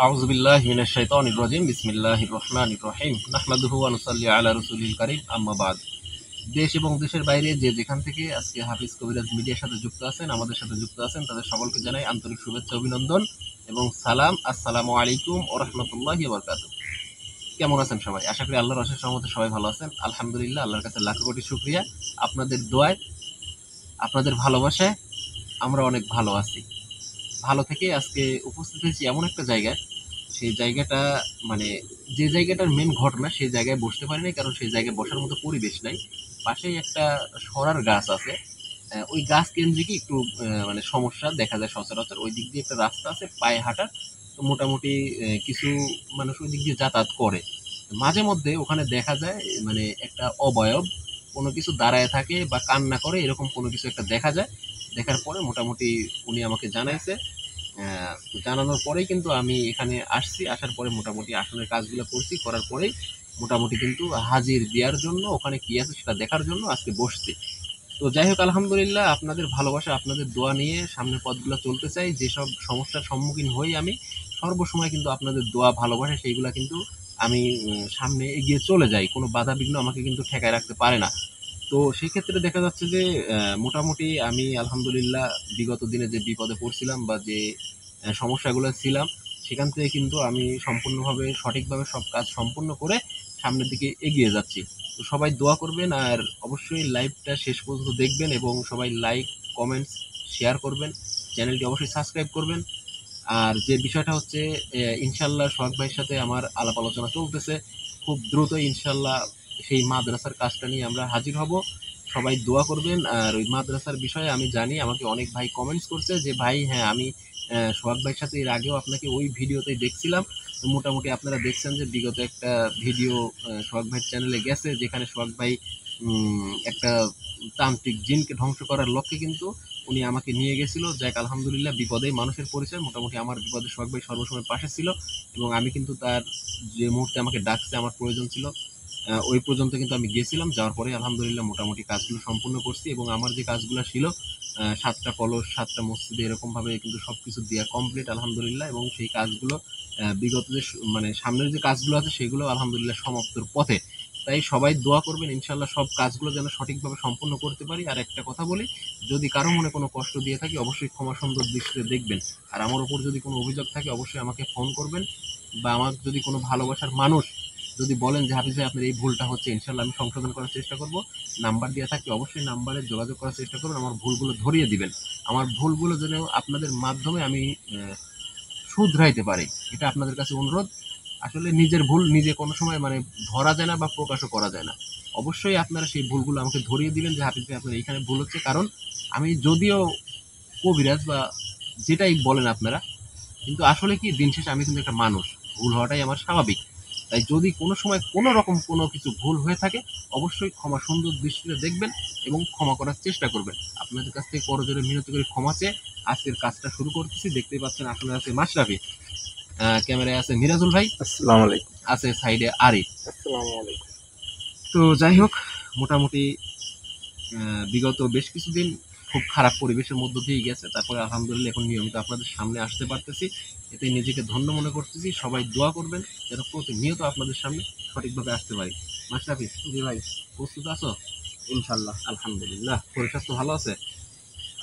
আউযু বিল্লাহি মিনাশ শাইতানির রাজিম। বিসমিল্লাহির রহমানির রহিম। নাহমাদুহু ওয়া নুসাল্লি আলা রাসূলিল কারীম। আম্মা বাদ। দেশ এবং দেশের বাইরে যে যেখান থেকে আজকে হাফিজ কবিরাজ মিডিয়ার সাথে যুক্ত আছেন, আমাদের সাথে যুক্ত আছেন, তাদের সকলকে জানাই আন্তরিক শুভেচ্ছা, অভিনন্দন এবং সালাম। আসসালামু আলাইকুম ওয়া রাহমাতুল্লাহি ওয়া বারাকাতুহু। কেমন আছেন সবাই? আশা করি আল্লাহর অশেষ রহমতে সবাই ভালো আছেন। আলহামদুলিল্লাহ, আল্লাহর কাছে লাখ কোটি শুকরিয়া। আপনাদের দোয়ায়, আপনাদের ভালোবাসায় আমরা অনেক ভালো আছি। ভালো থেকে আজকে উপস্থিত হয়েছি এমন একটা জায়গায়, সেই জায়গাটা মানে যে জায়গাটার মেন ঘটনা সেই জায়গায় বসতে পারি নাই, কারণ সেই জায়গায় বসার মতো পরিবেশ নাই। পাশেই একটা সরার গাছ আছে। ওই গাছ কেন্দ্রিকই একটু মানে সমস্যা দেখা যায় সচরাচর। ওই দিক দিয়ে একটা রাস্তা আছে পায়ে হাঁটার। তো মোটামুটি কিছু মানুষ ওই দিক দিয়ে যাতায়াত করে। মাঝে মধ্যে ওখানে দেখা যায় মানে একটা অবয়ব কোনো কিছু দাঁড়ায় থাকে বা কান্না করে, এরকম কোনো কিছু একটা দেখা যায়। দেখার পরে মোটামুটি উনি আমাকে জানাইছে। তো জানানোর পরেই কিন্তু আমি এখানে আসছি। আসার পরে মোটামুটি আসনের কাজগুলো করছি। করার পরেই মোটামুটি কিন্তু হাজির দেওয়ার জন্য, ওখানে কি আছে সেটা দেখার জন্য আজকে বসছি। তো যাই হোক, আলহামদুলিল্লাহ, আপনাদের ভালোবাসা, আপনাদের দোয়া নিয়ে সামনের পথগুলো চলতে চাই। যেসব সমস্যার সম্মুখীন হই আমি, সর্বসময় কিন্তু আপনাদের দোয়া, ভালোবাসা সেইগুলা কিন্তু আমি সামনে এগিয়ে চলে যাই। কোনো বাধা বিঘ্ন আমাকে কিন্তু ঠেকায় রাখতে পারে না। তো সেই ক্ষেত্রে দেখা যাচ্ছে যে মোটামুটি আমি আলহামদুলিল্লাহ বিগত দিনে যে বিপদে পড়ছিলাম বা যে সমস্যাগুলো ছিলাম, সেখান থেকে কিন্তু আমি সম্পূর্ণভাবে সঠিকভাবে সব কাজ সম্পূর্ণ করে সামনের দিকে এগিয়ে যাচ্ছি। তো সবাই দোয়া করবেন আর অবশ্যই লাইভটা শেষ পর্যন্ত দেখবেন এবং সবাই লাইক, কমেন্টস, শেয়ার করবেন। চ্যানেলটি অবশ্যই সাবস্ক্রাইব করবেন। আর যে বিষয়টা হচ্ছে, ইনশাল্লাহ সোহাগ ভাইয়ের সাথে আমার আলাপ আলোচনা চলতেছে। খুব দ্রুত ইনশাল্লাহ সেই মাদ্রাসার কাজটা নিয়ে আমরা হাজির হব। সবাই দোয়া করবেন। আর ওই মাদ্রাসার বিষয়ে আমি জানি আমাকে অনেক ভাই কমেন্টস করছে যে ভাই, হ্যাঁ আমি সোহাগ ভাইয়ের সাথে এর আগেও আপনাকে ওই ভিডিওতেই দেখছিলাম। তো মোটামুটি আপনারা দেখছেন যে বিগত একটা ভিডিও সোহাগ ভাইয়ের চ্যানেলে গেছে, যেখানে সোহাগ ভাই একটা তান্ত্রিক জিনকে ধ্বংস করার লক্ষ্যে কিন্তু উনি আমাকে নিয়ে গেছিল। যাক আলহামদুলিল্লাহ, বিপদেই মানুষের পরিচয়। মোটামুটি আমার বিপদে সোহাগ ভাই সর্বসময় পাশে ছিল এবং আমি কিন্তু তার যে মুহূর্তে আমাকে ডাকছে, আমার প্রয়োজন ছিল, ওই পর্যন্ত কিন্তু আমি গেছিলাম। যাওয়ার পরে আলহামদুলিল্লাহ মোটামুটি কাজগুলো সম্পূর্ণ করছি এবং আমার যে কাজগুলো ছিল ৭টা কলস, ৭টা মসজিদে এরকমভাবে কিন্তু সব কিছু দেওয়া কমপ্লিট আলহামদুলিল্লাহ। এবং সেই কাজগুলো বিগত যে মানে সামনের যে কাজগুলো আছে সেগুলো আলহামদুলিল্লাহ সমাপ্তর পথে। তাই সবাই দোয়া করবেন ইনশাল্লাহ সব কাজগুলো যেন সঠিকভাবে সম্পূর্ণ করতে পারি। আর একটা কথা বলি, যদি কারো মনে কোনো কষ্ট দিয়ে থাকি অবশ্যই ক্ষমা সুন্দর দৃষ্টিতে দেখবেন। আর আমার উপর যদি কোনো অভিযোগ থাকে অবশ্যই আমাকে ফোন করবেন, বা আমার যদি কোনো ভালোবাসার মানুষ যদি বলেন যে হাফিজ ভাই আপনার এই ভুলটা হচ্ছে, ইনশাল্লাহ আমি সংশোধন করার চেষ্টা করব। নাম্বার দেওয়া থাকলে অবশ্যই নাম্বারে যোগাযোগ করার চেষ্টা করুন, আমার ভুলগুলো ধরিয়ে দিবেন। আমার ভুলগুলো যেন আপনাদের মাধ্যমে আমি শুধরাইতে পারি, এটা আপনাদের কাছে অনুরোধ। আসলে নিজের ভুল নিজে কোনো সময় মানে ধরা যায় না বা প্রকাশও করা যায় না। অবশ্যই আপনারা সেই ভুলগুলো আমাকে ধরিয়ে দিবেন যে হাফিজ ভাই আপনার এইখানে ভুল হচ্ছে। কারণ আমি যদিও কবিরাজ বা যেটাই বলেন আপনারা, কিন্তু আসলে কি দিন শেষে আমি কিন্তু একটা মানুষ, ভুল হওয়াটাই আমার স্বাভাবিক। তাই যদি কোনো সময় কোনো রকম কোনো কিছু ভুল হয়ে থাকে অবশ্যই ক্ষমা সুন্দর দৃষ্টিতে দেখবেন এবং ক্ষমা করার চেষ্টা করবেন। আপনাদের কাছ থেকে করজোরে মিনতি করে ক্ষমা চেয়ে আজকের কাজটা শুরু করতেছি। দেখতেই পাচ্ছেন আসলে আছে মাশরাফি, ক্যামেরায় আছে মিরাজুল ভাই, আসসালামু আলাইকুম। আছে সাইডে আরিফ। আসসালামু আলাইকুম। তো যাই হোক, মোটামুটি বিগত বেশ কিছুদিন খুব খারাপ পরিবেশের মধ্য দিয়েই গেছে। তারপরে আলহামদুলিল্লাহ এখন নিয়মিত আপনাদের সামনে আসতে পারতেছি। এতে নিজেকে ধন্য মনে করতেছি। সবাই দোয়া করবেন যেন প্রতিনিয়ত আপনাদের সামনে সঠিকভাবে আসতে পারি। মাশরাফি, জি ভাই, প্রস্তুত আছো? ইনশাল্লাহ। আলহামদুলিল্লাহ। শরীর স্বাস্থ্য ভালো আছে?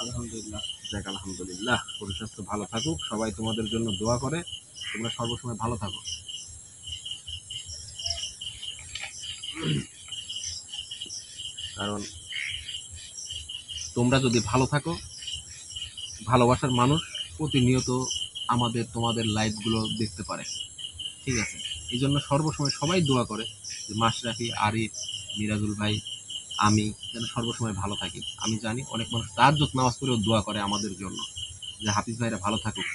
আলহামদুলিল্লাহ। যাক আলহামদুলিল্লাহ, শরীর স্বাস্থ্য ভালো থাকুক। সবাই তোমাদের জন্য দোয়া করে। তোমরা সর্বসময় ভালো থাকো। কারণ তোমরা যদি ভালো থাকো, ভালোবাসার মানুষ প্রতিনিয়ত আমাদের তোমাদের লাইভগুলো দেখতে পারে। ঠিক আছে? এই জন্য সর্বসময় সবাই দোয়া করে যে মাশরাফি, আরিফ, মিরাজুল ভাই, আমি যেন সর্বসময় ভালো থাকি। আমি জানি অনেক মানুষ তাহাজ্জুদ নামাজ পড়েও দোয়া করে আমাদের জন্য যে হাফিজ ভাইরা ভালো থাকুক।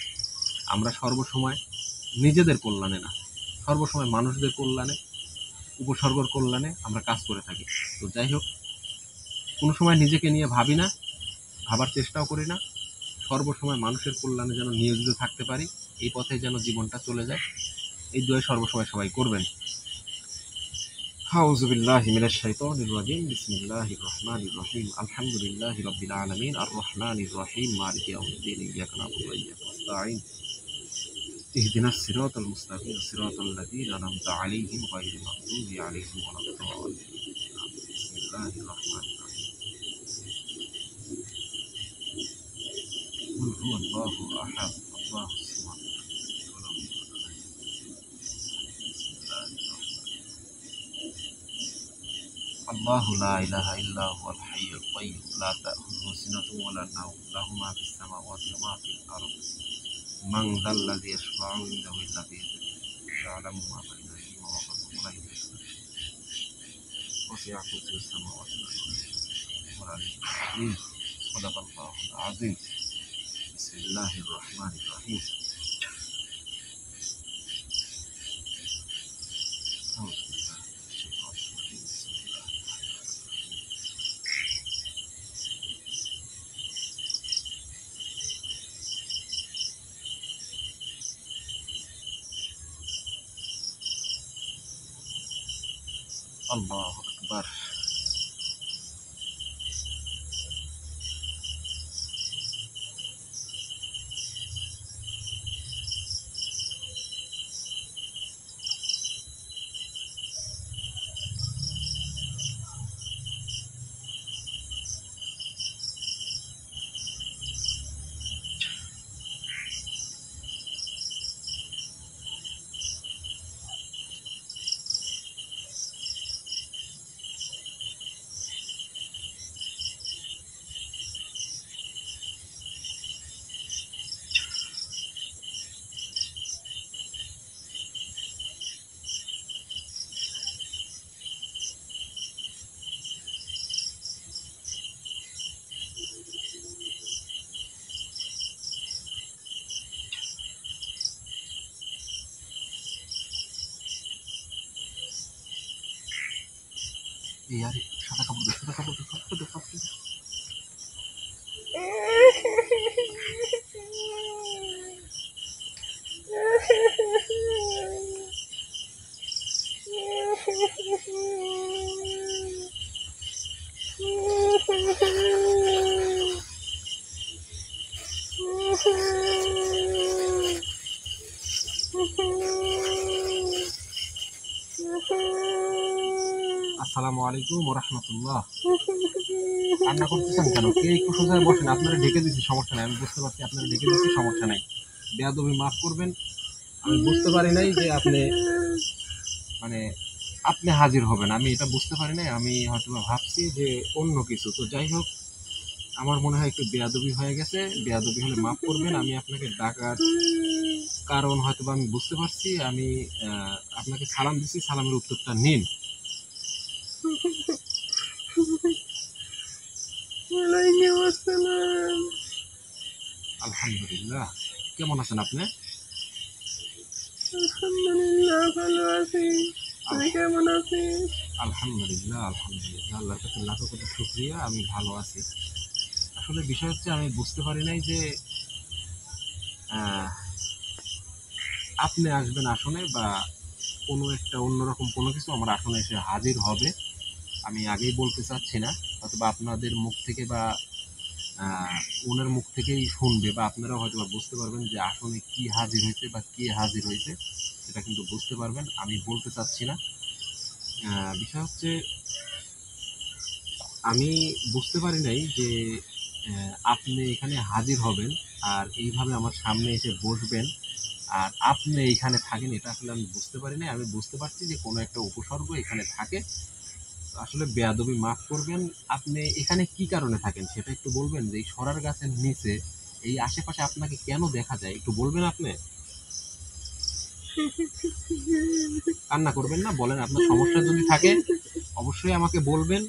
আমরা সর্বসময় নিজেদের কল্যাণে না, সর্বসময় মানুষদের কল্যাণে, উপসর্গর কল্যাণে আমরা কাজ করে থাকি। তো যাই হোক, কোনো সময় নিজেকে নিয়ে ভাবি না, ভাবার চেষ্টাও করি না। সর্বসময় মানুষের কল্যাণে যেন নিয়োজিত থাকতে পারি, এই পথে যেন জীবনটা চলে যায়, এই দোয়া সর্বসময় সবাই করবেন। আউযু বিল্লাহি মিনাশ শাইতানির রাজিম। বিসমিল্লাহির রহমানির রহিম। আলহামদুলিল্লাহি রাব্বিল আলামিন আর রহমানির রহিম মালিকি ইয়াউমিদ্দিন। ইয়াকা না'বুদু ওয়া ইয়াকা নাস্তাঈন। اهدنا الصراط المستقيم صراط الذين أنعمت عليهم غير المغضوب عليهم ولا الضالين بسم الله الرحمن الرحيم قل هو الله أحد الله الصمد ولم يكن له بسم الله الرحمن الله لا إله إلا هو الحي القيوم لا تأخذه سنة ولا نوم له ما في السماوات وما في الأرض من ذا الذي يشفع عنده إلا بإذنه يعلم ما بين أيديهم وما خلفهم ولا يحيطون وسع كرسيه السماوات والأرض ولا العظيم صدق الله العظيم بسم الله الرحمن الرحيم أعوذ بالله من الشيطان الرجيم بسم الله الله أكبر यार সাদা কাপড় দে সাদা কাপড় দে কাপড় দে কাপড় দে আসসালামু আলাইকুম ওয়া রাহমাতুল্লাহ কান্না করতেছেন কেন কে একটু সোজা হয়ে বসেন আপনারা ঢেকে দিচ্ছি সমস্যা নাই আমি বুঝতে পারছি আপনারা ঢেকে দিচ্ছি সমস্যা নাই বেয়াদবি মাফ করবেন আমি বুঝতে পারি নাই যে আপনি মানে আপনি হাজির হবেন আমি এটা বুঝতে পারি নাই আমি হয়তো ভাবছি যে অন্য কিছু তো যাই হোক আমার মনে হয় একটু বেয়াদবি হয়ে গেছে বেয়াদবি হলে মাফ করবেন আমি আপনাকে ডাকার কারণ হয়তো আমি বুঝতে পারছি আমি আপনাকে সালাম দিচ্ছি সালামের উত্তরটা নিন আলহামদুলিল্লাহ কেমন আছেন আপনি আলহামদুলিল্লাহ ভালো আছি তুমি কেমন আছিস আলহামদুলিল্লাহ আলহামদুলিল্লাহ আল্লাহর কাছে লাখো কোটি শুকরিয়া আমি ভালো আছি আসলে বিষয় হচ্ছে আমি বুঝতে পারি নাই যে আপনি আসবেন আসনে বা কোনো একটা অন্যরকম কোনো কিছু আমার আসনে এসে হাজির হবে আমি আগেই বলতে চাচ্ছি না অথবা আপনাদের মুখ থেকে বা ওনার মুখ থেকেই শুনবে বা আপনারা হয়তো বুঝতে পারবেন যে আসনে কি হাজির হয়েছে বা কে হাজির হয়েছে সেটা কিন্তু বুঝতে পারবেন আমি বলতে চাচ্ছি না বিষয় হচ্ছে আমি বুঝতে পারি নাই যে আপনি এখানে হাজির হবেন আর এইভাবে আমার সামনে এসে বসবেন আর আপনি এইখানে থাকেন এটা আসলে আমি বুঝতে পারি নাই আমি বুঝতে পারছি যে কোনো একটা উপসর্গ এখানে থাকে আসলে বেয়াদবি মাফ করবেন আপনি এখানে কি কারণে থাকেন সেটা একটু বলবেন যে এই সরার গাছের নিচে এই আশেপাশে আপনাকে কেন দেখা যায় একটু বলবেন আপনি কান্না করবেন না বলেন আপনার সমস্যা যদি থাকে অবশ্যই আমাকে বলবেন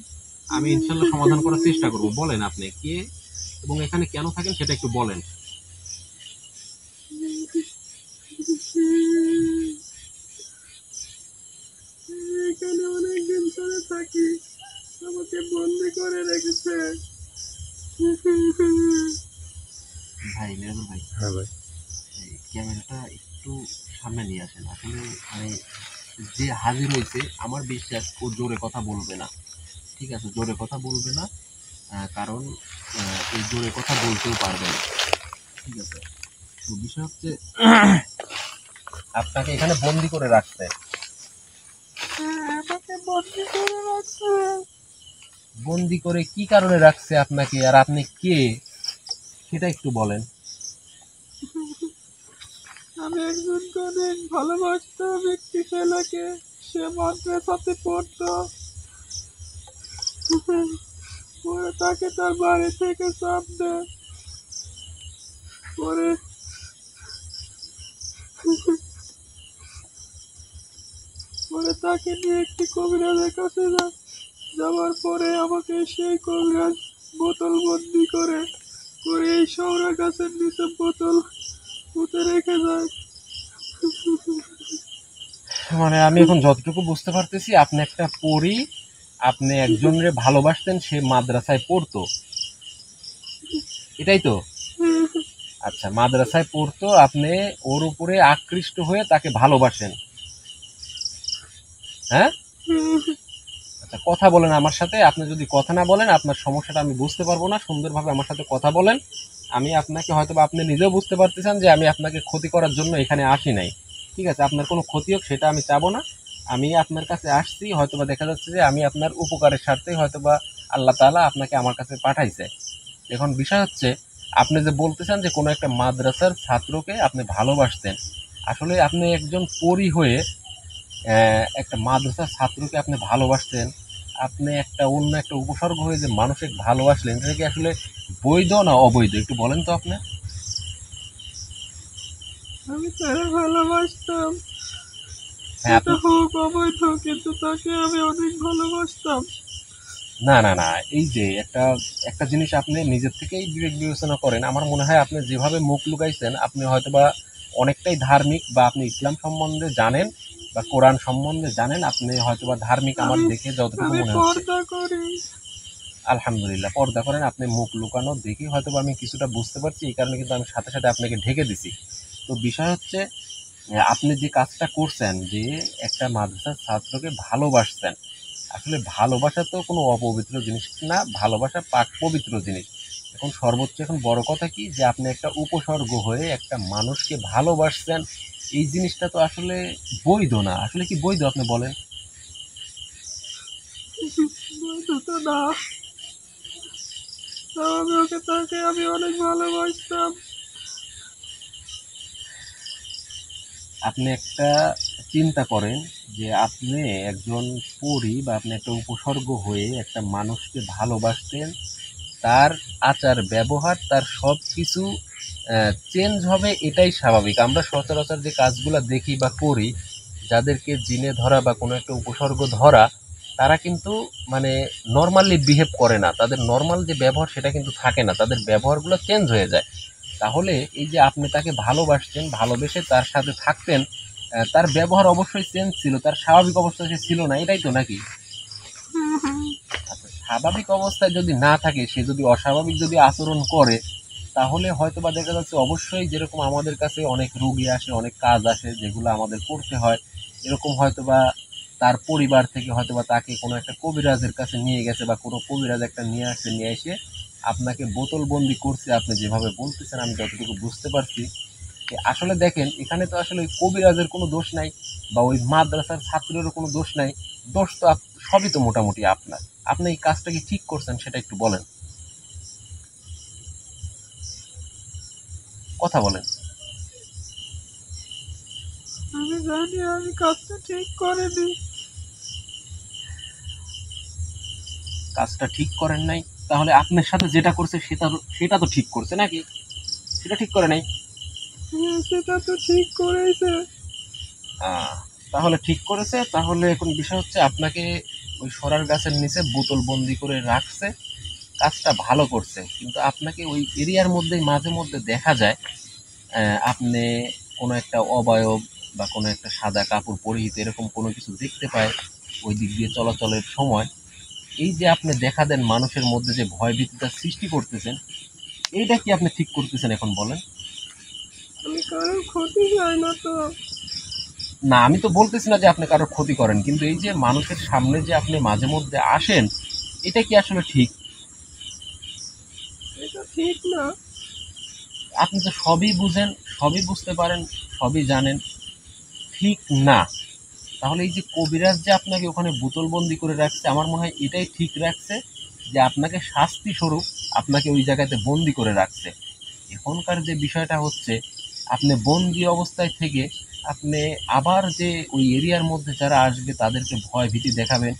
আমি ইনশাল্লাহ সমাধান করার চেষ্টা করব বলেন আপনি কে এবং এখানে কেন থাকেন সেটা একটু বলেন এখানে অনেকদিন ধরে থাকি আমাকে বন্দি করে রেখেছে ভাই মেহবুব ভাই হ্যাঁ ভাই এই ক্যামেরাটা একটু সামনে নিয়ে আসেন আসলে মানে যে হাজির হয়েছে আমার বিশ্বাস ও জোরে কথা বলবে না ঠিক আছে জোরে কথা বলবে না কারণ এই জোরে কথা বলতেও পারবে না ঠিক আছে তো বিষয় হচ্ছে আপনাকে এখানে বন্দি করে রাখছে। হ্যাঁ, আমাকে বন্দি করে রাখছে। বন্দি করে কি কারণে রাখছে আপনাকে, আর আপনি কে সেটা একটু বলেন। আমি একজনকে অনেক ভালোবাসতাম, একটি ছেলেকে। সে মাদ্রাসাতে পড়তো। পরে তাকে তার বাড়ি থেকে চাপ দেয়। পরে পরে তাকে নিয়ে একটি কবিরাজের কাছে যায়। যাওয়ার পরে আমাকে সেই কবিরাজ বোতল বন্দি করে করে এই সৌরা গাছের নিচে বোতল পুঁতে রেখে যায়। মানে আমি এখন যতটুকু বুঝতে পারতেছি, আপনি একটা পরী, আপনি একজনরে ভালোবাসতেন, সে মাদ্রাসায় পড়তো, এটাই তো? আচ্ছা, মাদ্রাসায় পড়তো, আপনি ওর উপরে আকৃষ্ট হয়ে তাকে ভালোবাসেন, হ্যাঁ? আচ্ছা, কথা বলেন আমার সাথে। আপনি যদি কথা না বলেন, আপনার সমস্যাটা আমি বুঝতে পারবো না। সুন্দরভাবে আমার সাথে কথা বলেন। আমি আপনাকে, হয়তো বা আপনি নিজেও বুঝতে পারতেছেন যে আমি আপনাকে ক্ষতি করার জন্য এখানে আসি নাই। ঠিক আছে, আপনার কোনো ক্ষতি হোক সেটা আমি চাবো না। আমি আপনার কাছে আসছি, হয়তোবা দেখা যাচ্ছে যে আমি আপনার উপকারের স্বার্থে হয়তোবা আল্লাহ তাআলা আপনাকে আমার কাছে পাঠাইছে। এখন বিষয় হচ্ছে, আপনি যে বলতেছেন যে কোনো একটা মাদ্রাসার ছাত্রকে আপনি ভালোবাসতেন, আসলে আপনি একজন পরী হয়ে একটা মাদ্রাসার ছাত্রকে আপনি ভালোবাসতেন, আপনি একটা অন্য একটা উপসর্গ হয়ে যে মানুষকে ভালোবাসলেন, এটা কি আসলে বৈধ না অবৈধ একটু বলেন তো আপনি। আমি তাকে ভালোবাসতাম। হ্যাঁ, সেটা আপনি, হোক অবৈধ, কিন্তু তাকে আমি অনেক ভালোবাসতাম। না না না, এই যে একটা একটা জিনিস আপনি নিজের থেকেই বিবেক বিবেচনা করেন। আমার মনে হয় আপনি যেভাবে মুখ লুকাইছেন, আপনি হয়তোবা অনেকটাই ধার্মিক, বা আপনি ইসলাম সম্বন্ধে জানেন বা কোরআন সম্বন্ধে জানেন, আপনি হয়তোবা ধার্মিক আমার আমি দেখে যতটুকু আমি মনে হচ্ছে। পর্দা করি। আলহামদুলিল্লাহ, পর্দা করেন, আপনি মুখ লুকানো দেখে হয়তো আমি কিছুটা বুঝতে পারছি, এই কারণে কিন্তু আমি সাথে সাথে আপনাকে ঢেকে দিছি। তো বিষয় হচ্ছে, আপনি যে কাজটা করছেন, যে একটা মাদ্রাসার ছাত্রকে ভালোবাসছেন, আসলে ভালোবাসা তো কোনো অপবিত্র জিনিস না, ভালোবাসা পাক পবিত্র জিনিস। এখন সর্বোচ্চ এখন বড় কথা কি, যে আপনি একটা উপসর্গ হয়ে একটা মানুষকে ভালোবাসছেন, এই জিনিসটা তো আসলে বৈধ না। আসলে কি বৈধ আপনি বলেন? বৈধ তো না। তাও তাকে আমি অনেক ভালোবাসতাম। আপনি একটা চিন্তা করেন, যে আপনি একজন পরী, বা আপনি একটা উপসর্গ হয়ে একটা মানুষকে ভালোবাসতেন, তার আচার ব্যবহার, তার সব কিছু চেঞ্জ হবে, এটাই স্বাভাবিক। আমরা সচরাচর যে কাজগুলো দেখি বা করি, যাদেরকে জিনে ধরা বা কোনো একটা উপসর্গ ধরা, তারা কিন্তু মানে নর্মালি বিহেভ করে না, তাদের নর্মাল যে ব্যবহার সেটা কিন্তু থাকে না, তাদের ব্যবহারগুলো চেঞ্জ হয়ে যায়। তাহলে এই যে আপনি তাকে ভালোবাসতেন, ভালোবেসে তার সাথে থাকতেন, তার ব্যবহার অবশ্যই চেঞ্জ ছিল, তার স্বাভাবিক অবস্থায় সে ছিল না, এটাই তো নাকি? আচ্ছা, স্বাভাবিক অবস্থায় যদি না থাকে, সে যদি অস্বাভাবিক যদি আচরণ করে, তাহলে হয়তোবা দেখা যাচ্ছে অবশ্যই, যেরকম আমাদের কাছে অনেক রুগী আসে, অনেক কাজ আসে যেগুলো আমাদের করতে হয়, এরকম হয়তোবা তার পরিবার থেকে হয়তোবা তাকে কোনো একটা কবিরাজের কাছে নিয়ে গেছে, বা কোনো কবিরাজ একটা নিয়ে আসছে, নিয়ে এসে আপনাকে বোতলবন্দি করছে, আপনি যেভাবে বলতেছেন আমি যতটুকু বুঝতে পারছি। আসলে দেখেন, এখানে তো আসলে ওই কবিরাজের কোনো দোষ নাই, বা ওই মাদ্রাসার ছাত্রেরও কোনো দোষ নাই। দোষ তো সবই তো মোটামুটি আপনার। আপনি এই কাজটা কি ঠিক করছেন সেটা একটু বলেন, কথা বলেন। আমি জানি আমি কাজটা ঠিক করিনি। কাজটা ঠিক করেন নাই, তাহলে আপনার সাথে যেটা করছে সেটা সেটা তো ঠিক করছে নাকি? সেটা ঠিক করে নাই? হ্যাঁ, সেটা তো ঠিক করেছে। আহ, তাহলে ঠিক করেছে। তাহলে এখন বিষয় হচ্ছে, আপনাকে ওই সরার গাছের নিচে বোতল বন্দি করে রাখছে, কাজটা ভালো করছে, কিন্তু আপনাকে ওই এরিয়ার মধ্যেই মাঝে মধ্যে দেখা যায় আপনি কোনো একটা অবয়ব বা কোনো একটা সাদা কাপড় পরিহিত এরকম কোনো কিছু দেখতে পায় ওই দিক দিয়ে চলাচলের সময়। এই যে আপনি দেখা দেন, মানুষের মধ্যে যে ভয় ভীতিটা সৃষ্টি করতেছেন, এইটা কি আপনি ঠিক করতেছেন এখন বলেন? আমি কারোর ক্ষতি চাই না তো। না, আমি তো বলতেছি না যে আপনি কারোর ক্ষতি করেন, কিন্তু এই যে মানুষের সামনে যে আপনি মাঝে মধ্যে আসেন, এটা কি আসলে ঠিক? এটা ঠিক না। আপনি তো সবই বুঝেন, সবই বুঝতে পারেন, সবই জানেন, ঠিক না, তাহলে এই যে কবিরাজ যে আপনাকে ওখানে বোতলবন্দি করে রাখছে, আমার মনে হয় এটাই ঠিক রাখছে, যে আপনাকে শাস্তি স্বরূপ আপনাকে ওই জায়গাতে বন্দি করে রাখছে। এখনকার যে বিষয়টা হচ্ছে, আপনি বন্দি অবস্থায় থেকে আপনি আবার যে ওই এরিয়ার মধ্যে যারা আসবে তাদেরকে ভয় ভীতি দেখাবেন,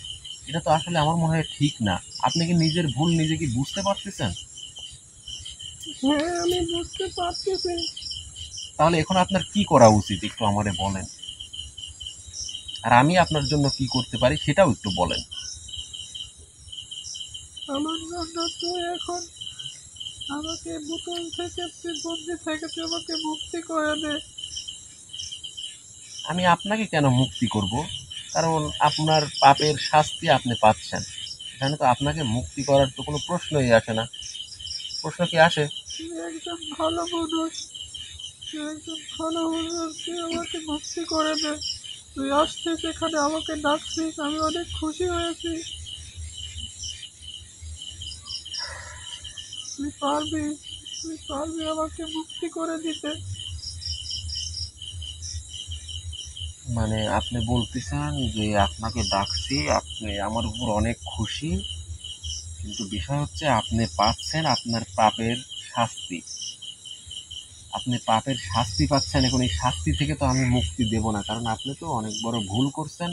এটা তো আসলে আমার মনে হয় ঠিক না। আপনি কি নিজের ভুল নিজে কি বুঝতে পারতেছেন? হ্যাঁ, আমি বুঝতে পারতেছি। তাহলে এখন আপনার কি করা উচিত একটু আমারে বলেন, আর আমি আপনার জন্য কি করতে পারি সেটাও একটু বলেন। আমার জন্য তুই এখন আমাকে বোতল থেকে, তুই বন্দি থেকে তুই আমাকে মুক্তি করে দে। আমি আপনাকে কেন মুক্তি করব? কারণ আপনার পাপের শাস্তি আপনি পাচ্ছেন, এখানে তো আপনাকে মুক্তি করার তো কোনো প্রশ্নই আসে না। প্রশ্ন কি আসে? তুই একজন ভালো মানুষ, তুই একজন ভালো মানুষ, তুই আমাকে মুক্তি করে দে। তুই আসছিস এখানে, আমাকে ডাকছিস, আমি অনেক খুশি হয়েছি। তুই পারবি, তুই পারবি আমাকে মুক্তি করে দিতে। মানে আপনি বলতেছেন যে আপনাকে ডাকছি, আপনি আমার উপর অনেক খুশি, কিন্তু বিষয় হচ্ছে আপনি পাচ্ছেন আপনার পাপের শাস্তি। আপনি পাপের শাস্তি পাচ্ছেন, এখন এই শাস্তি থেকে তো আমি মুক্তি দেব না, কারণ আপনি তো অনেক বড় ভুল করছেন।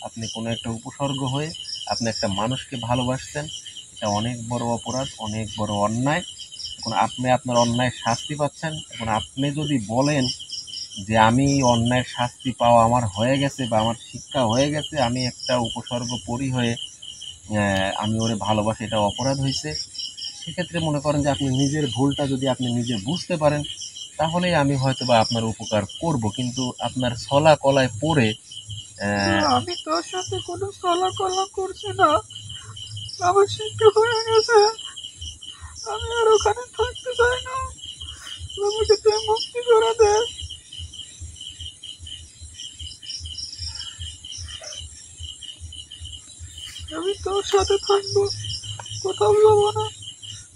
আপনি কোনো একটা উপসর্গ হয়ে আপনি একটা মানুষকে ভালোবাসছেন, এটা অনেক বড় অপরাধ, অনেক বড় অন্যায়। এখন আপনি আপনার অন্যায়ের শাস্তি পাচ্ছেন। এখন আপনি যদি বলেন যে আমি এই অন্যায়ের শাস্তি পাওয়া আমার হয়ে গেছে বা আমার শিক্ষা হয়ে গেছে, আমি একটা উপসর্গ পরি হয়ে আমি ওরে ভালোবাসি, এটা অপরাধ হয়েছে, সেক্ষেত্রে মনে করেন যে আপনি নিজের ভুলটা যদি আপনি নিজে বুঝতে পারেন, তাহলেই আমি হয়তো বা আপনার উপকার করব। কিন্তু আপনার ছলা কলায় পড়ে আমি তোর সাথে কোনো চলাকলা করছি না, আমার শিক্ষা হয়ে গেছে, আমি আর ওখানে থাকতে চাই না, আমাকে তুই মুক্তি করে দে। আমি তোর সাথে থাকবো, কোথাও যাবো না।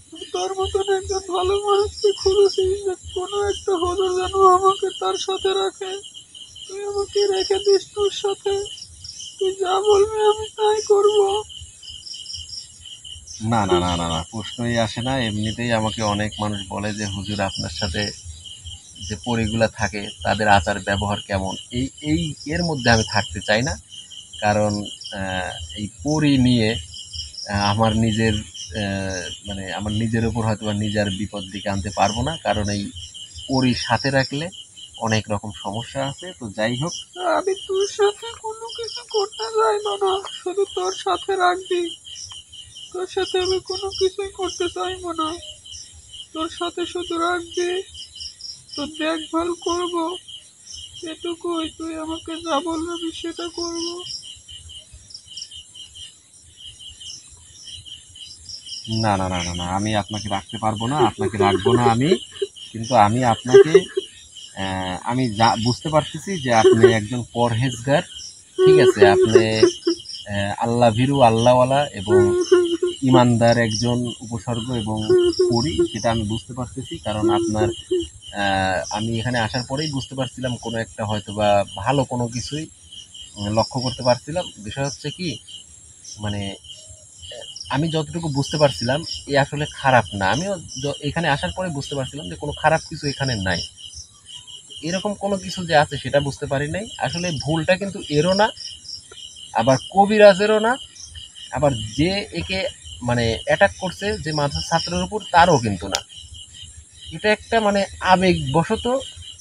তুই তোর মতন একজন ভালো মানুষকে খুঁজেছিস, যে কোনো একটা হুজুর যেন আমাকে তার সাথে রাখে। তুই আমাকে রেখে দিস তোর সাথে, তুই যা বলবি আমি তাই করবো। না না না না না, প্রশ্নই আসে না। এমনিতেই আমাকে অনেক মানুষ বলে যে হুজুর আপনার সাথে যে পরিগুলা থাকে তাদের আচার ব্যবহার কেমন, এই এই এর মধ্যে আমি থাকতে চাই না। কারণ এই পরি নিয়ে আমার নিজের মানে আমার নিজের উপর হয়তো বা নিজের বিপদ দিকে আনতে পারবো না, কারণ এই পরি সাথে রাখলে অনেক রকম সমস্যা আছে। তো যাই হোক, আমি তোর সাথে কোনো কিছু করতে চাইবো না, শুধু তোর সাথে রাখবি। তোর সাথে আমি কোনো কিছুই করতে চাইবো না, তোর সাথে শুধু রাখবি, তোর দেখভাল করবো, এটুকুই। তুই আমাকে যা বলবি আমি সেটা করবো। না না না না না, আমি আপনাকে রাখতে পারবো না, আপনাকে রাখবো না আমি। কিন্তু আমি আপনাকে আমি যা বুঝতে পারতেছি যে আপনি একজন পরহেজগার, ঠিক আছে, আপনি আল্লাহ ভীরু, আল্লাহওয়ালা এবং ইমানদার একজন উপসর্গ এবং পড়ি, সেটা আমি বুঝতে পারতেছি। কারণ আপনার আমি এখানে আসার পরেই বুঝতে পারছিলাম কোনো একটা হয়তো বা ভালো কোনো কিছুই লক্ষ্য করতে পারছিলাম। বিষয় হচ্ছে কি, মানে আমি যতটুকু বুঝতে পারছিলাম এ আসলে খারাপ না। আমিও এখানে আসার পরে বুঝতে পারছিলাম যে কোনো খারাপ কিছু এখানে নাই। এরকম কোনো কিছু যে আছে সেটা বুঝতে পারি নাই। আসলে ভুলটা কিন্তু এরও না, আবার কবিরাজেরও না, আবার যে একে মানে অ্যাটাক করছে যে মাদ্রাসা ছাত্রের উপর তারও কিন্তু না। এটা একটা মানে আবেগবশত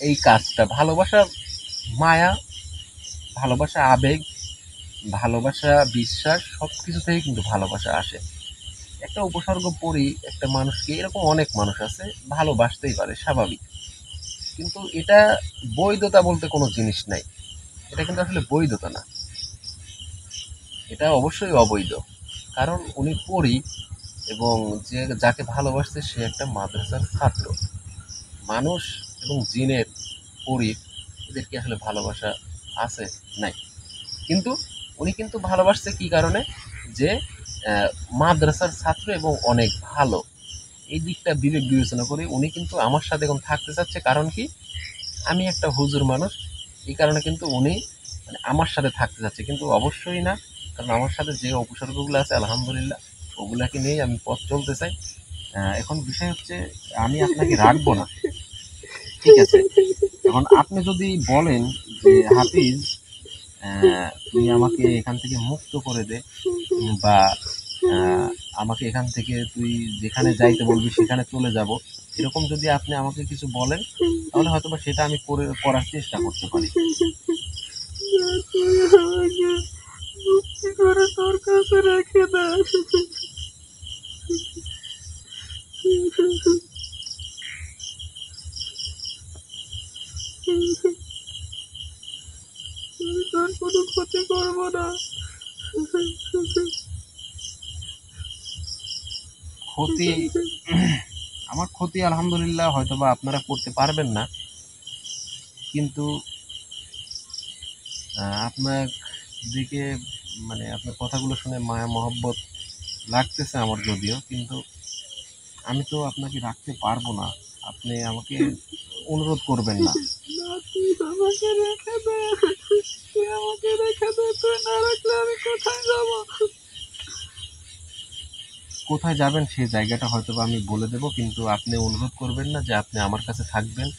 এই কাজটা, ভালোবাসা, মায়া, ভালোবাসা, আবেগ, ভালোবাসা, বিশ্বাস, সব কিছু থেকে কিন্তু ভালোবাসা আসে। একটা উপসর্গ পড়ি একটা মানুষকে, এরকম অনেক মানুষ আছে, ভালোবাসতেই পারে, স্বাভাবিক। কিন্তু এটা বৈধতা বলতে কোনো জিনিস নাই। এটা কিন্তু আসলে বৈধতা না, এটা অবশ্যই অবৈধ। কারণ উনি পড়ি এবং যে যাকে ভালোবাসছে সে একটা মাদ্রাসার ছাত্র। মানুষ এবং জিনের, পরীর, এদের কি আসলে ভালোবাসা আছে? নাই। কিন্তু উনি কিন্তু ভালোবাসছে কি কারণে? যে আহ, মাদ্রাসার ছাত্র এবং অনেক ভালো, এই দিকটা বিবেচনা করে উনি কিন্তু আমার সাথে এখন থাকতে চাচ্ছে। কারণ কি, আমি একটা হুজুর মানুষ, এই কারণে কিন্তু উনি মানে আমার সাথে থাকতে চাচ্ছে, কিন্তু অবশ্যই না, কারণ আমার সাথে যে উপসর্গগুলো আছে আলহামদুলিল্লাহ ওগুলাকে নিয়েই আমি পথ চলতে চাই। এখন বিষয় হচ্ছে আমি আপনাকে রাখবো না, ঠিক আছে? এখন আপনি যদি বলেন যে হাফিজ, তুই আমাকে এখান থেকে মুক্ত করে দে, বা আমাকে এখান থেকে তুই যেখানে যাইতে বলবি সেখানে চলে যাব, এরকম যদি আপনি আমাকে কিছু বলেন তাহলে হয়তো বা সেটা আমি করার চেষ্টা করতে পারি। তুই আমাকে মুক্তি করে তোর কাছে রেখে দে। আমি তোর কোনো ক্ষতি করবো না। ক্ষতি, আমার ক্ষতি আলহামদুলিল্লাহ হয়তো বা আপনারা করতে পারবেন না, কিন্তু আপনার দিকে মানে আপনার কথাগুলো শুনে মায়া মহব্বত লাগতেছে আমার যদিও, কিন্তু আমি তো আপনাকে রাখতে পারবো না। আপনি আমাকে অনুরোধ করবেন না। না, তুই আমাকে রেখে দে। তুই আমাকে রেখে দে, তুই না রাখলে আমি কোথায় যাবো? কোথায় যাবেন সেই জায়গাটা হয়তো বা আমি বলে দেবো, কিন্তু আপনি অনুরোধ করবেন না যে আপনি আমার কাছে থাকবেন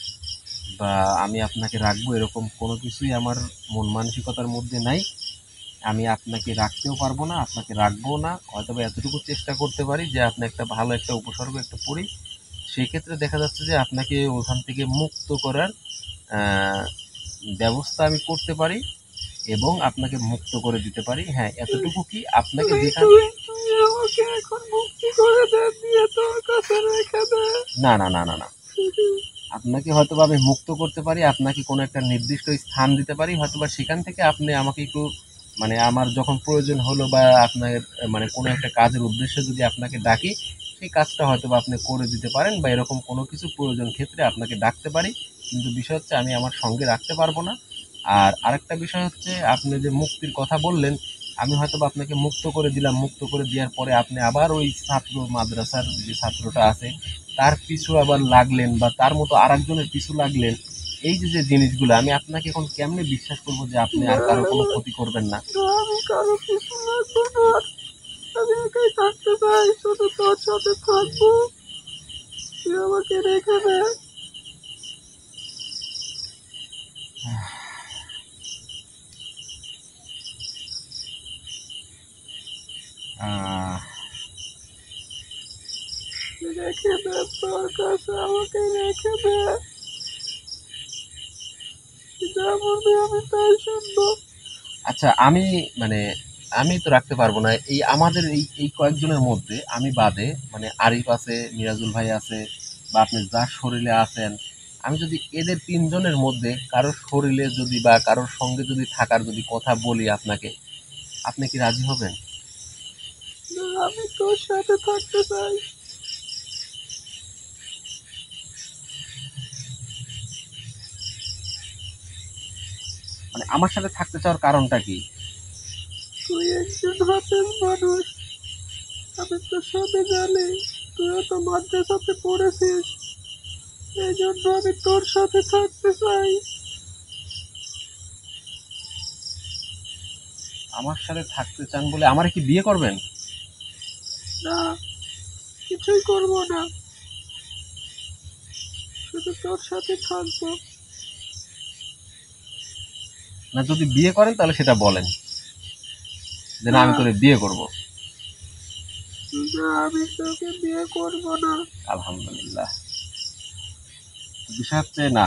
বা আমি আপনাকে রাখবো, এরকম কোনো কিছুই আমার মন মানসিকতার মধ্যে নাই। আমি আপনাকে রাখতেও পারবো না, আপনাকে রাখবো না। হয়তো বা এতটুকু চেষ্টা করতে পারি যে আপনি একটা ভালো একটা উপসর্গ একটা পড়ি, সেই ক্ষেত্রে দেখা যাচ্ছে যে আপনাকে ওখান থেকে মুক্ত করার আহ, ব্যবস্থা আমি করতে পারি এবং আপনাকে মুক্ত করে দিতে পারি। হ্যাঁ, এতটুকু কি আপনাকে তুই যেখানে, তুই তুই আমাকে এখন মুক্তি করে দে, দিয়ে তোর কাছে রেখে দে। না না না না না, আপনাকে হয়তোবা আমি মুক্ত করতে পারি, আপনাকে কোনো একটা নির্দিষ্ট স্থান দিতে পারি, হয়তোবা সেখান থেকে আপনি আমাকে একটু মানে আমার যখন প্রয়োজন হলো বা আপনার মানে কোনো একটা কাজের উদ্দেশ্যে যদি আপনাকে ডাকি, সেই কাজটা হয়তোবা আপনি করে দিতে পারেন, বা এরকম কোনো কিছু প্রয়োজন ক্ষেত্রে আপনাকে ডাকতে পারি। কিন্তু বিষয় হচ্ছে আমি আমার সঙ্গে রাখতে পারবো না। আর আরেকটা বিষয় হচ্ছে আপনি যে মুক্তির কথা বললেন, আমি হয়তোবা আপনাকে মুক্ত করে দিলাম, মুক্ত করে দেওয়ার পরে আপনি আবার ওই ছাত্র মাদ্রাসার যে ছাত্রটা আছে তার পিছু আবার লাগলেন বা তার মতো আরেকজনের পিছু লাগলেন। এই যে যে জিনিসগুলো আমি আপনাকে এখন কেমনে বিশ্বাস করবো যে আপনি আর কারো কোনো ক্ষতি করবেন না? না, আমি কারো কিছু লাগবো না। আমি একাই থাকতে চাই, শুধু তোর সাথে থাকবো। তুই আমাকে রেখে দে। আহ, রেখে দে, তোর কাছে আমাকে রেখে দে। তুই যা বলবি আমি তাই শুনবো। আচ্ছা, আমি মানে আমি তো রাখতে পারবো না। এই আমাদের এই এই কয়েকজনের মধ্যে আমি বাদে মানে আরিফ আছে, মিরাজুল ভাই আছে, বা আপনি যার শরীরে আছেন, আমি যদি এদের তিনজনের মধ্যে কারোর শরীরে যদি বা কারোর সঙ্গে যদি থাকার যদি কথা বলি আপনাকে, আপনি কি রাজি হবেন? না, আমি তোর সাথে থাকতে চাই। মানে আমার সাথে থাকতে চাওয়ার কারণটা কি? তুই একজন হাতের মানুষ, আমি তো সবই জানি। তুইও তো মাদ্রাসাতে পড়েছিস, এই জন্য আমি তোর সাথে থাকতে চাই। আমার সাথে থাকতে চান বলে আমার কি বিয়ে করবেন? না, কিছুই করবো না, শুধু তোর সাথে থাকবো। না, যদি বিয়ে করেন তাহলে সেটা বলেন যে না না, আমি তোরে বিয়ে করব। না, আমি তোকে বিয়ে করবো না। আলহামদুলিল্লাহ। বিষয় হচ্ছে না,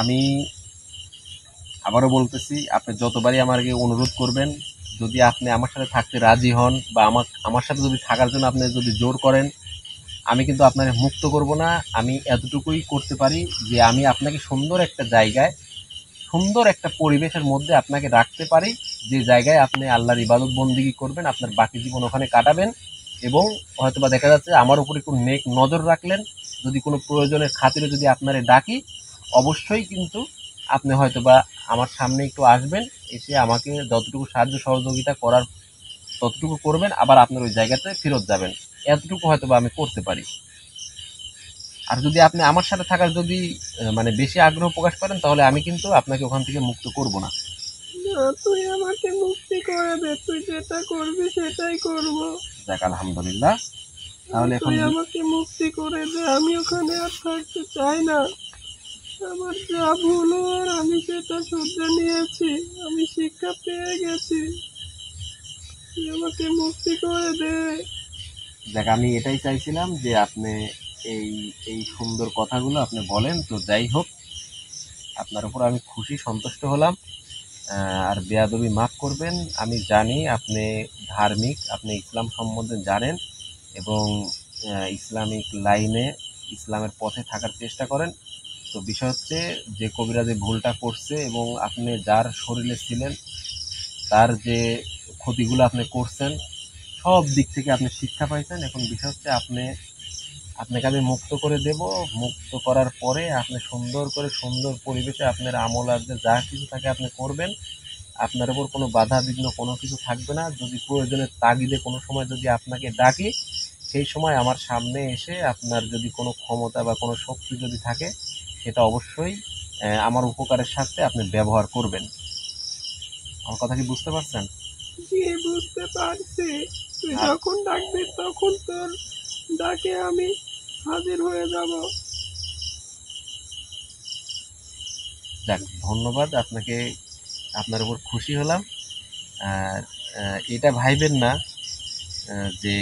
আমি আবারও বলতেছি, আপনি যতবারই আমাকে অনুরোধ করবেন, যদি আপনি আমার সাথে থাকতে রাজি হন বা আমার সাথে যদি থাকার জন্য আপনি যদি জোর করেন, আমি কিন্তু আপনাকে মুক্ত করব না। আমি এতটুকুই করতে পারি যে আমি আপনাকে সুন্দর একটা জায়গায়, সুন্দর একটা পরিবেশের মধ্যে আপনাকে রাখতে পারি, যে জায়গায় আপনি আল্লাহর ইবাদত বন্দিগি করবেন, আপনার বাকি জীবন ওখানে কাটাবেন। এবং হয়তোবা দেখা যাচ্ছে আমার উপর একটু নেক নজর রাখলেন, যদি কোনো প্রয়োজনের খাতিরে যদি আপনারে ডাকি, অবশ্যই কিন্তু আপনি হয়তোবা আমার সামনে একটু আসবেন, এসে আমাকে যতটুকু সাহায্য সহযোগিতা করার ততটুকু করবেন, আবার আপনার ওই জায়গাতে ফেরত যাবেন। এতটুকু হয়তোবা আমি করতে পারি। আর যদি আপনি আমার সাথে থাকার যদি মানে বেশি আগ্রহ প্রকাশ করেন, তাহলে আমি কিন্তু আপনাকে ওখান থেকে মুক্ত করব না। না, তুই আমাকে মুক্তি করে দে, তুই যেটা করবি সেটাই করব। যাক, আলহামদুলিল্লাহ। তাহলে এখন তুই আমাকে মুক্তি করে দে, আমি ওখানে আর থাকতে চাই না। আমার যা ভুল হওয়ার আমি সেটা শুধরে নিয়েছি, আমি শিক্ষা পেয়ে গেছি। তুই আমাকে মুক্তি করে দে। যাক, আমি এটাই চাইছিলাম যে আপনি এই এই সুন্দর কথাগুলো আপনি বলেন। তো যাই হোক, আপনার উপর আমি খুশি, সন্তুষ্ট হলাম। আর বেয়াদবি মাফ করবেন। আমি জানি আপনি ধার্মিক, আপনি ইসলাম সম্বন্ধে জানেন এবং ইসলামিক লাইনে, ইসলামের পথে থাকার চেষ্টা করেন। তো বিষয় হচ্ছে যে কবিরা যে ভুলটা করছে এবং আপনি যার শরীরে ছিলেন তার যে ক্ষতিগুলো আপনি করছেন, সব দিক থেকে আপনি শিক্ষা পাইছেন। এখন বিষয় হচ্ছে আপনাকে আমি মুক্ত করে দেব। মুক্ত করার পরে আপনি সুন্দর করে, সুন্দর পরিবেশে আপনার আমল আর যা কিছু থাকে আপনি করবেন। আপনার উপর কোনো বাধা বিঘ্ন কোনো কিছু থাকবে না। যদি প্রয়োজনের তাগিদে কোনো সময় যদি আপনাকে ডাকি, সেই সময় আমার সামনে এসে আপনার যদি কোনো ক্ষমতা বা কোনো শক্তি যদি থাকে, সেটা অবশ্যই আমার উপকারের স্বার্থে আপনি ব্যবহার করবেন। আমার কথা কি বুঝতে পারছেন? জি, বুঝতে পারছি। তুই আর যখন ডাকবি তখন তোর ডাকে আমি হাজির হয়ে যাব। যাক, ধন্যবাদ আপনাকে। আপনার উপর খুশি হলাম। আর এটা ভাইবেন না যে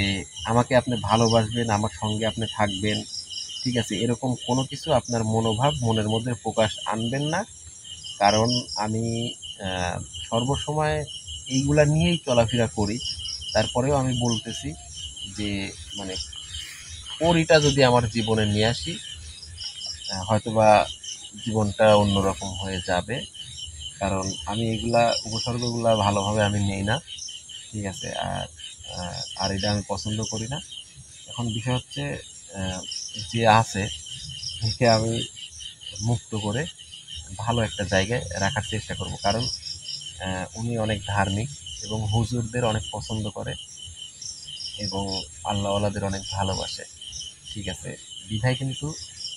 আমাকে আপনি ভালোবাসবেন, আমার সঙ্গে আপনি থাকবেন, ঠিক আছে, এরকম কোনো কিছু আপনার মনোভাব মনের মধ্যে প্রকাশ আনবেন না। কারণ আমি আহ, সর্বসময় এইগুলা নিয়েই চলাফেরা করি। তারপরেও আমি বলতেছি যে মানে পরিটা যদি আমার জীবনে নিয়ে আসি, হয়তোবা জীবনটা অন্যরকম হয়ে যাবে। কারণ আমি এগুলা উপসর্গগুলা ভালোভাবে আমি নেই না, ঠিক আছে। আর এটা আমি পছন্দ করি না। এখন বিষয় হচ্ছে আহ, যে আছে একে আমি মুক্ত করে ভালো একটা জায়গায় রাখার চেষ্টা করব। কারণ উনি অনেক ধার্মিক এবং হুজুরদের অনেক পছন্দ করে এবং আল্লাহওয়ালাদের অনেক ভালোবাসে, ঠিক আছে। বিধায় কিন্তু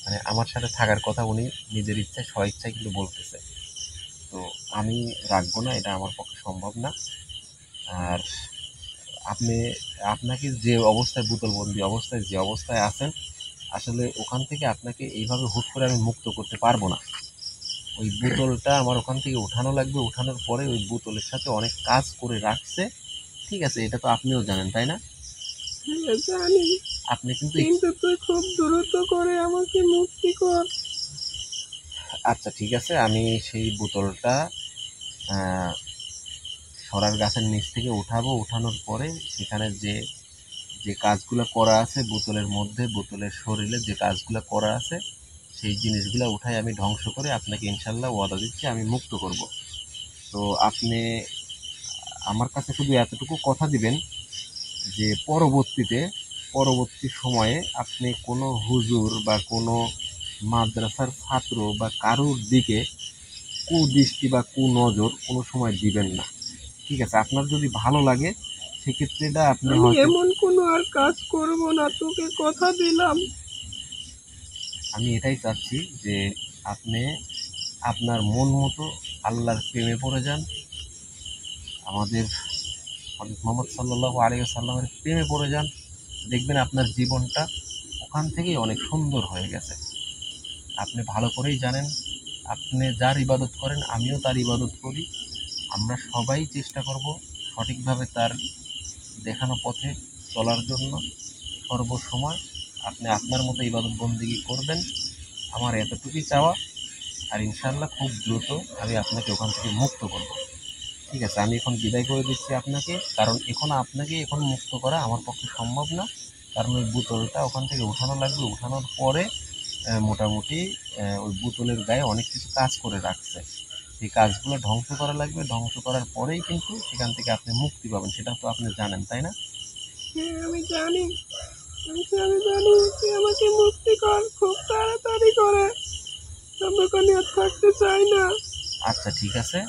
মানে আমার সাথে থাকার কথা উনি নিজের ইচ্ছায় স্বইচ্ছায় কিন্তু বলতেছে। তো আমি রাখবো না, এটা আমার পক্ষে সম্ভব না। আর আপনি আপনাকে যে অবস্থায় বোতলবন্দি অবস্থায় যে অবস্থায় আছেন, আসলে ওখান থেকে আপনাকে এইভাবে হুট করে আমি মুক্ত করতে পারবো না। ওই বোতলটা আমার ওখান থেকে উঠানো লাগবে। উঠানোর পরে ওই বোতলের সাথে অনেক কাজ করে রাখছে, ঠিক আছে। এটা তো আপনিও জানেন, তাই না? হ্যাঁ, জানি। আপনি কিন্তু কিন্তু তুই খুব দ্রুত করে আমাকে মুক্তি কর। আচ্ছা, ঠিক আছে, আমি সেই বোতলটা আহ, সরার গাছের নিচ থেকে উঠাবো। উঠানোর পরে সেখানে যে যে কাজগুলো করা আছে বোতলের মধ্যে, বোতলের শরীরে যে কাজগুলো করা আছে, সেই জিনিসগুলো উঠাই আমি ধ্বংস করে আপনাকে ইনশাল্লাহ ওয়াদা দিচ্ছি আমি মুক্ত করব। তো আপনি আমার কাছে শুধু এতটুকু কথা দিবেন যে পরবর্তী সময়ে আপনি কোনো হুজুর বা কোনো মাদ্রাসার ছাত্র বা কারোর দিকে কুদৃষ্টি বা কুনজর কোনো সময় দিবেন না, ঠিক আছে। আপনার যদি ভালো লাগে সেক্ষেত্রে এটা আপনি আমি হয়তো, এমন কোনো আর কাজ করব না, তোকে কথা দিলাম। আমি এটাই চাচ্ছি যে আপনি আপনার মন মতো আল্লাহর প্রেমে পড়ে যান, আমাদের হযরত মুহাম্মদ সাল্লাল্লাহু আলাইহি সাল্লামের প্রেমে পড়ে যান। দেখবেন আপনার জীবনটা ওখান থেকেই অনেক সুন্দর হয়ে গেছে। আপনি ভালো করেই জানেন, আপনি যার ইবাদত করেন আমিও তার ইবাদত করি। আমরা সবাই চেষ্টা করব সঠিকভাবে তার দেখানো পথে চলার জন্য। সর্বসময় আপনি আপনার মতো ইবাদত বন্দেগী করবেন, আমার এতটুকুই চাওয়া। আর ইনশাআল্লাহ খুব দ্রুত আমি আপনাকে ওখান থেকে মুক্ত করব, ঠিক আছে। আমি এখন বিদায় করে দিচ্ছি আপনাকে, কারণ আপনাকে এখন মুক্ত করা আমার পক্ষে সম্ভব না। কারণ ওই বোতলটা ওখান থেকে উঠানো লাগবে। উঠানোর পরে মোটামুটি ওই বোতলের গায়ে অনেক কিছু কাজ করে রাখছে, সেই কাজগুলো ধ্বংস করা লাগবে। ধ্বংস করার পরেই কিন্তু সেখান থেকে আপনি মুক্তি পাবেন, সেটা তো আপনি জানেন, তাই না? হ্যাঁ, আমি জানি। আমি জানি, তুই আমাকে মুক্তি কর খুব তাড়াতাড়ি করে। আমি ওখানে আর থাকতে চাই না। আচ্ছা, ঠিক আছে,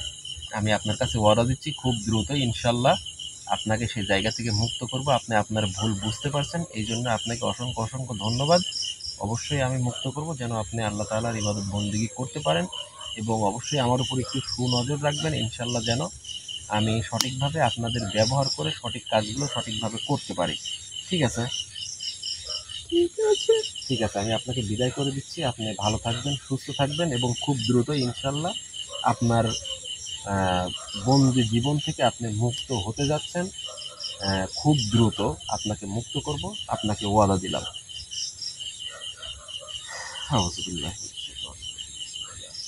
আমি আপনার কাছে ওয়াদা দিচ্ছি খুব দ্রুতই ইনশাল্লাহ আপনাকে সেই জায়গা থেকে মুক্ত করব। আপনি আপনার ভুল বুঝতে পারছেন, এই জন্য আপনাকে অসংখ্য অসংখ্য ধন্যবাদ। অবশ্যই আমি মুক্ত করব যেন আপনি আল্লাহ তাআলার ইবাদত বন্দেগী করতে পারেন, এবং অবশ্যই আমার উপর একটু সুনজর রাখবেন ইনশাল্লাহ, যেন আমি সঠিকভাবে আপনাদের ব্যবহার করে সঠিক কাজগুলো সঠিকভাবে করতে পারি। ঠিক আছে? ঠিক আছে। ঠিক আছে, আমি আপনাকে বিদায় করে দিচ্ছি। আপনি ভালো থাকবেন, সুস্থ থাকবেন, এবং খুব দ্রুতই ইনশাল্লাহ আপনার বন্দি জীবন থেকে আপনি মুক্ত হতে যাচ্ছেন। খুব দ্রুত আপনাকে মুক্ত করব, আপনাকে ওয়াদা দিলাম। আউযুবিল্লাহি মিনাশ শাইতানির রাজিম।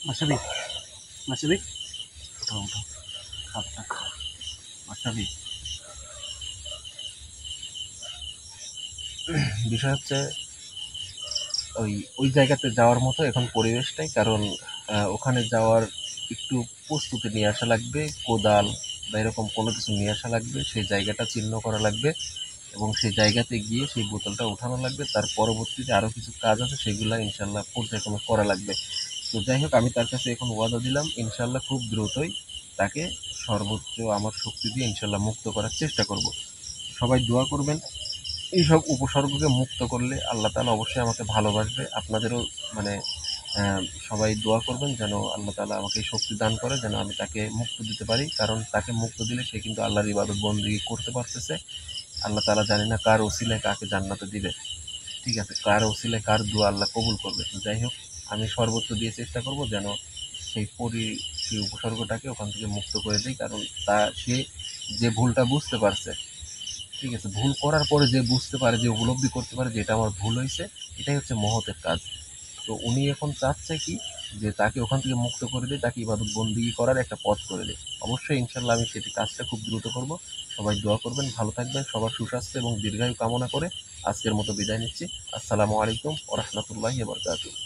মাশরাফি, মাশরাফি, উঠাও উঠাও, খাপটা খাও। মাশরাফি, বিষয় হচ্ছে ওই ওই জায়গাতে যাওয়ার মতো এখন পরিবেশটাই, কারণ ওখানে যাওয়ার একটু প্রস্তুতি নিয়ে আসা লাগবে, কোদাল বা এরকম কোনো কিছু নিয়ে আসা লাগবে, সেই জায়গাটা চিহ্ন করা লাগবে, এবং সেই জায়গাতে গিয়ে সেই বোতলটা উঠানো লাগবে। তার পরবর্তীতে আরও কিছু কাজ আছে, সেগুলো ইনশাল্লাহ পর্যায়ক্রমে করা লাগবে। তো যাই হোক, আমি তার কাছে এখন ওয়াদা দিলাম ইনশাল্লাহ খুব দ্রুতই তাকে সর্বোচ্চ আমার শক্তি দিয়ে ইনশাল্লাহ মুক্ত করার চেষ্টা করব। সবাই দোয়া করবেন। এইসব উপসর্গকে মুক্ত করলে আল্লাহ তাআলা অবশ্যই আমাকে ভালোবাসবে। আপনাদেরও মানে সবাই দোয়া করবেন যেন আল্লাহ তাআলা আমাকে এই শক্তি দান করে, যেন আমি তাকে মুক্ত দিতে পারি। কারণ তাকে মুক্ত দিলে সে কিন্তু আল্লাহর ইবাদত বন্দেগী করতে পারতেছে। আল্লাহ তাআলা জানি না কার ওসিলায় কাকে জান্নাতে দিবে। ঠিক আছে? কার ওসিলায় কার দোয়া আল্লাহ কবুল করবে। তো যাই হোক, আমি সর্বোচ্চ দিয়ে চেষ্টা করব যেন সেই সেই উপসর্গটাকে ওখান থেকে মুক্ত করে দেই। কারণ সে যে ভুলটা বুঝতে পারছে, ঠিক আছে? ভুল করার পরে যে বুঝতে পারে, যে উপলব্ধি করতে পারে যে এটা আমার ভুল হইছে, এটাই হচ্ছে মহতের কাজ। তো উনি এখন চাচ্ছে কি, যে তাকে ওখান থেকে মুক্ত করে দেই, তাকে ইবাদত বন্দেগী করার একটা পথ করে দেই। অবশ্যই ইনশাল্লাহ আমি সেটি কাজটা খুব দ্রুত করব। সবাই দোয়া করবেন, ভালো থাকবেন, সবার সুস্বাস্থ্য এবং দীর্ঘায়ু কামনা করে আজকের মতো বিদায় নিচ্ছি। আসসালামু আলাইকুম ওয়া রাহমাতুল্লাহি ওয়া বারাকাতুহু।